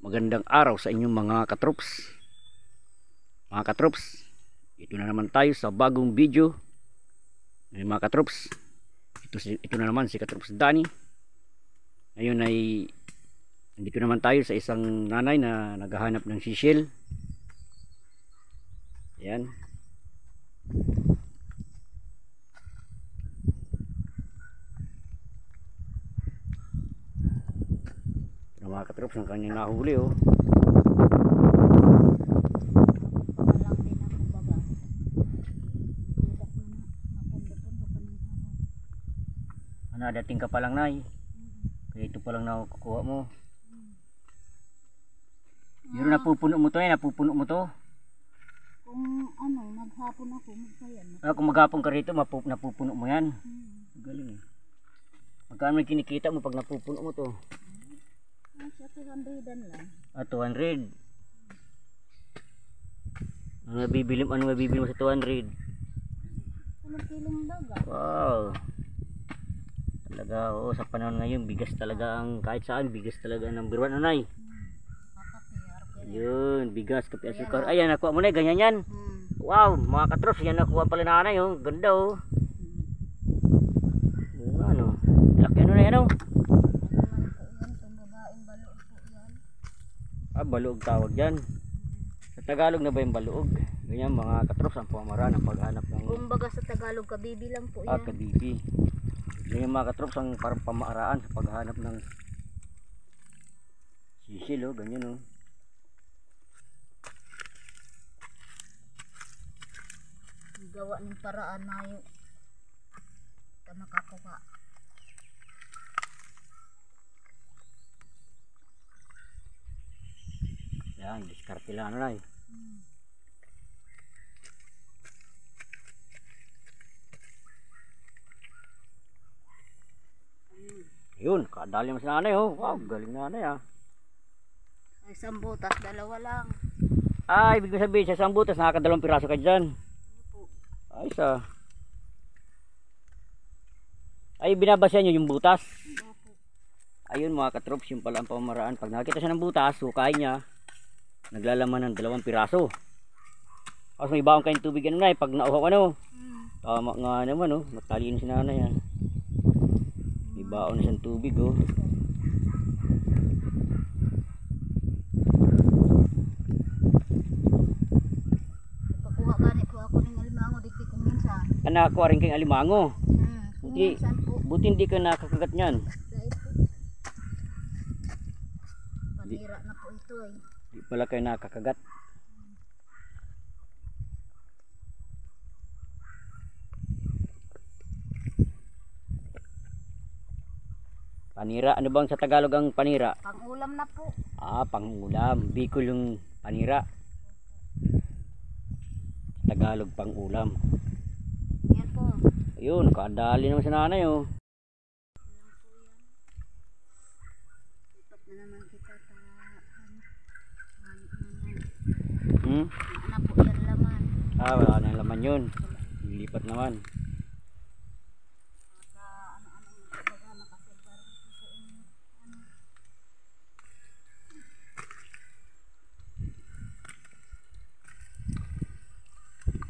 Magandang araw sa inyong mga katrops. Mga katrops, ito na naman tayo sa bagong video. Mga katrops, ito na naman si Katrops Danny. Ngayon ay nandito naman tayo sa isang nanay na naghahanap ng sisil. Ayan. Mga katrops, ang kanyang nahuli oh. Ano, dating ka pa lang nay. Kaya ito pa lang nakukuha mo. Pero napupuno mo to eh, napupuno mo to. Kung ano, maghapon ako, magsayan. Kung maghapon ka rito, napupuno mo yan. Galing eh. Magkano may kinikita mo pag napupuno mo to? Sa 200 lang. 200. Ano mabibili mo sa 200? 10 kilong daga. Wow. Talaga, oo, sa panahon ngayon, bigas talaga ang kahit saan, bigas talaga ang number 1 anay. Yun, bigas, kape, asukar. Ayan, nakuha mo na, ganyan yan. Wow, mga katrops, yan nakuha pala na anay, oh. Ganda oh. Ano, laki ano na yan oh. Baluog tawag dyan. Sa Tagalog na ba yung baluog? Ganyan mga katrops ang pamaraan ng paghanap ng... Kumbaga sa Tagalog, kabibi lang po yan. Kabibi. Ganyan mga katrops ang parang pamaraan sa paghanap ng sisil oh, ganyan oh. Gawa ng paraan na yung makakuha. Yan, diskarte lang na eh. Yun, kadali mo sa nanay oh. Wow, galing na nanay ah. Ay, isang butas, dalawa lang. Ay, ibig sabihin sa isang butas, nakakadalawang piraso ka dyan. Ay, isa. Ay, binabasyan nyo yung butas. Ayun mga katrops, yung pala ang pamaraan. Pag nakita siya ng butas, hukay niya. Naglalaman ng 2 piraso. Tapos may baong kayong tubig ano na eh. Pag nauhaw ano. Tama nga naman oh. Matalino si nanay ah. May baon na siyang tubig oh. Pakuha gani ko ako ng alimango dito kung minsan. Anak ko rin kayong alimango. Buti hindi ka nakakagat niyan. Panira na po ito eh. Di pala kayo nakakagat. Panira, ano bang sa Tagalog ang panira? Pangulam na po. Pangulam. Bicol yung panira. Tagalog pangulam. Yan po. Ayun, kadali naman sa nanay oh. Lipat na naman kita ta. Ano po yan laman. Wala na yung laman yun. Lilipat naman.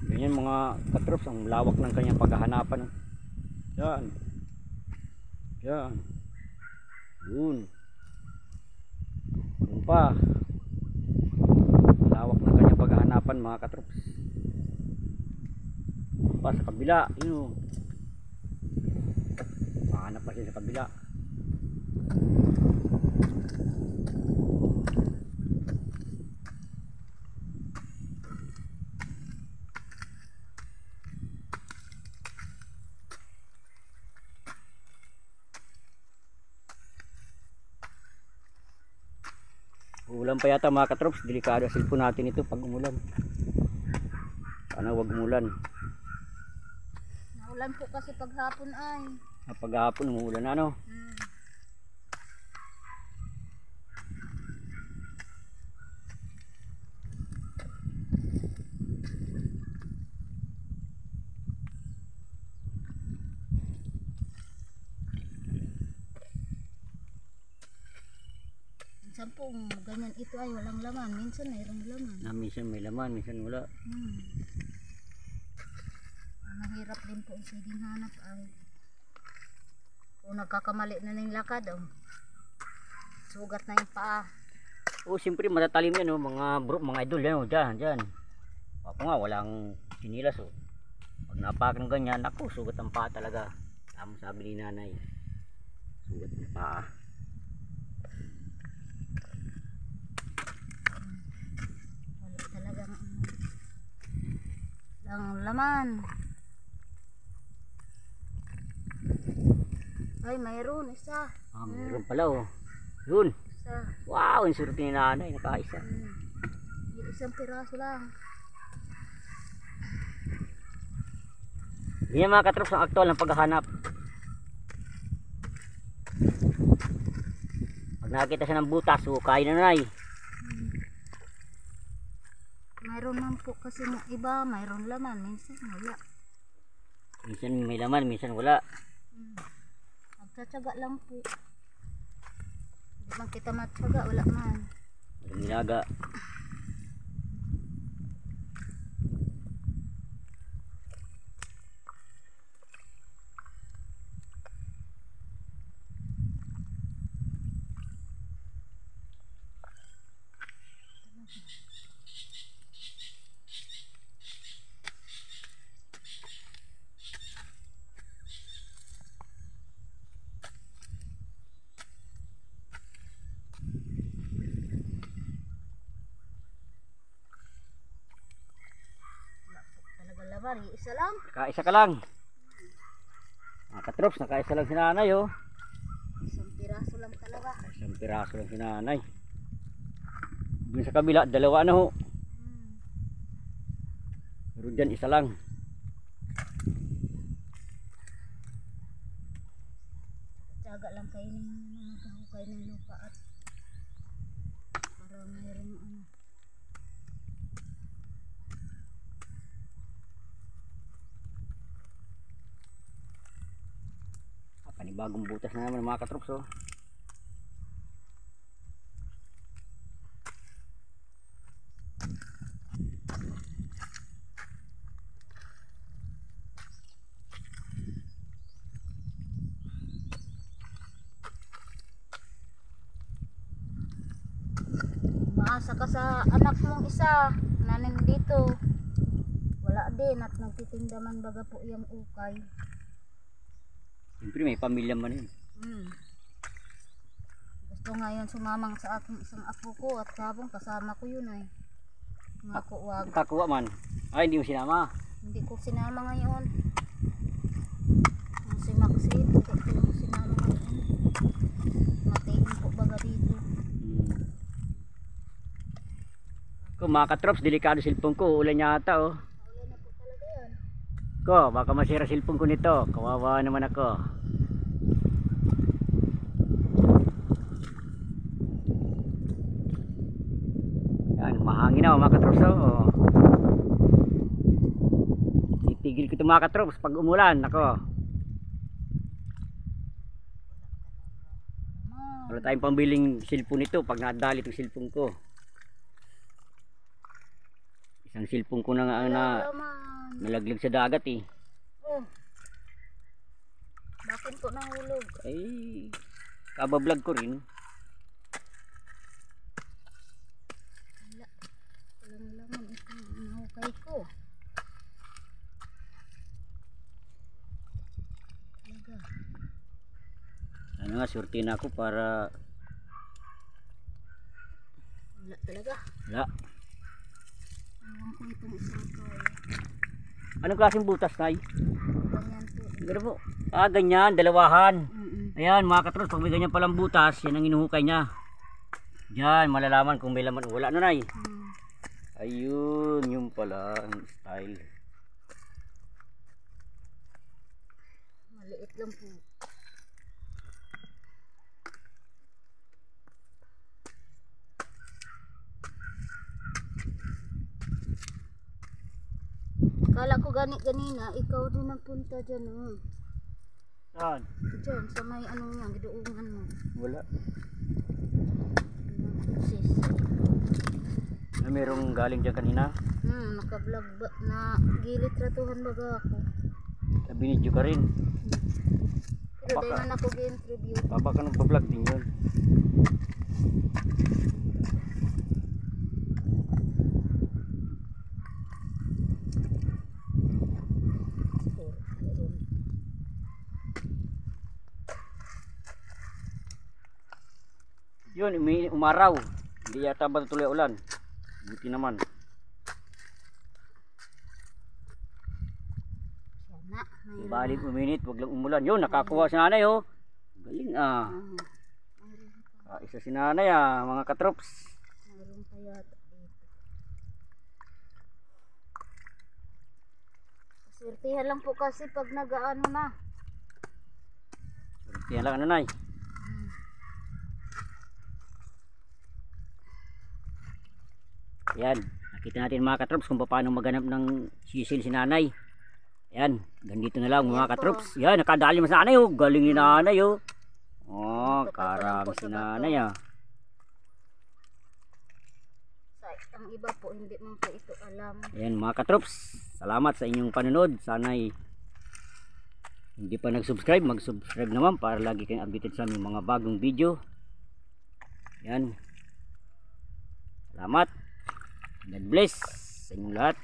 Ganyan mga katrops, ang lawak ng kanyang paghahanapan. Yan. Yan. Yun. Yun pa. Lawak ng kanyang paghahanapan mga katrops. Yun pa sa kabila. Yun. Mahanap pa siya sa kabila. Ulan pa yata mga katrops, delikado sa cellphone natin ito pag umulan. Sana wag umulan. Naulan po kasi paghapon ay. Paghapon umuulan na ano. Minsan po ganyan ito ay walang laman, minsan mayroong laman. Minsan may laman, minsan wala. Mahirap din po ang siging hanap ay kung nagkakamali na ng lakad, sugat na yung paa. Siyempre matatalim yan, mga idol yan, dyan. Ako nga, walang sinilas, Pag napakan ganyan, ako, sugat ang paa talaga. Tama sabi ni nanay, sugat ang paa. Wala talagang lang laman. Ay, mayroon isa. Mayroon pala, Yun. Isa. Wow, ang surti ni nanay, nakaisa. Yung isang piraso lang. Yan mga katrops ang aktual ng paghahanap. Pag nakakita siya ng butas, kain na nanay. Mayroon man po kasi ng iba, mayroon laman, minsan wala. Minsan may laman, minsan wala. Magtsatsaga lang po. Hindi man kita matsaga, wala man. Walang nilaga. Laman, isa lang. Nakaisa ka lang. Mga katrops, nakaisa lang si nanay, Isang piraso lang talaga. Isang piraso lang si nanay. Doon sa kabila, dalawa na, Pero dyan, isa lang. Tsaga lang kayo ng mahukay ng lupa at para mayroong Panibagong butas na naman mga katrops, Maasa ka sa anak mong isa na nandito. Wala din at nagtitinda man baga po yung ukay. Siyempre may pamilya man yun. Gusto ngayon sumamang sa aking isang apo ko at sabong kasama ko yun ay. Nga ko wag. Kakuha man. Ay, hindi mo sinama. Hindi ko sinama ngayon. Si Maxi, hindi ko sinama ngayon. Matiin po baga dito. Ko mga katrops, delikado cellphone ko. Ulan yata, Ulan na po talaga yan. Ko, baka masira cellphone ko nito. Kawawa naman ako. Yan, mahangin na mga katrops, Titigil ko ito mga katrops pag umulan. Ako. Wala tayong pambiling cellphone nito pag nadali itong cellphone ko. Isang cellphone ko na nga nalaglag sa dagat Bakit po nahulog? Ay, kabablog ko rin. Walang laman itong nahukay ko. Talaga. Ano nga, surti na ako para Wala talaga. wala. Ewan ko itong isang to. Anong klaseng butas, Nay? Ganyan po. Ganyan po. Ganyan, dalawahan. Mm-mm. Ayan mga katrops, pag may ganyan palang butas, yan ang inuhukay niya. Diyan, malalaman kung may laman o wala. Ano, Nay? Ayun, yung pala ang style. Maliit lang po. Kala ko ganina, ikaw din nagpunta dyan. Saan? Dyan, sa may ano yan, gidoongan mo. Wala. sis. Na merong galing dyan kanina. Naka-vlog ba na gilit ratuhan baga ako. Binidyo ka rin. Pero dahil man ako gi-interview. Baka nagpa-vlog din yun. Yun, umaraw. Hindi yata ba tuloy ulan? Buti naman. Balik uminit, wag lang umulan. Yun, nakakuha si nanay oh. Galing ah. Isa si nanay ah, mga katrops. Mayroon pa yata dito. Swertihan lang po kasi pag nagaano na. Swertihan lang nanay. Yan, nakita natin mga katrops kung paano maghanap ng sisil si nanay. Yan, ganito na lang mga katrops. Yan, nakadali mo sa nanay oh. Galing ni nanay oh. Oh, karami si nanay ah. Ang iba po, hindi man po ito alam. Yan mga katrops, salamat sa inyong panonood. Sana'y hindi pa nag-subscribe, mag-subscribe naman para lagi kayong updated sa aming mga bagong video. Yan. Salamat. God bless sa inyong lahat.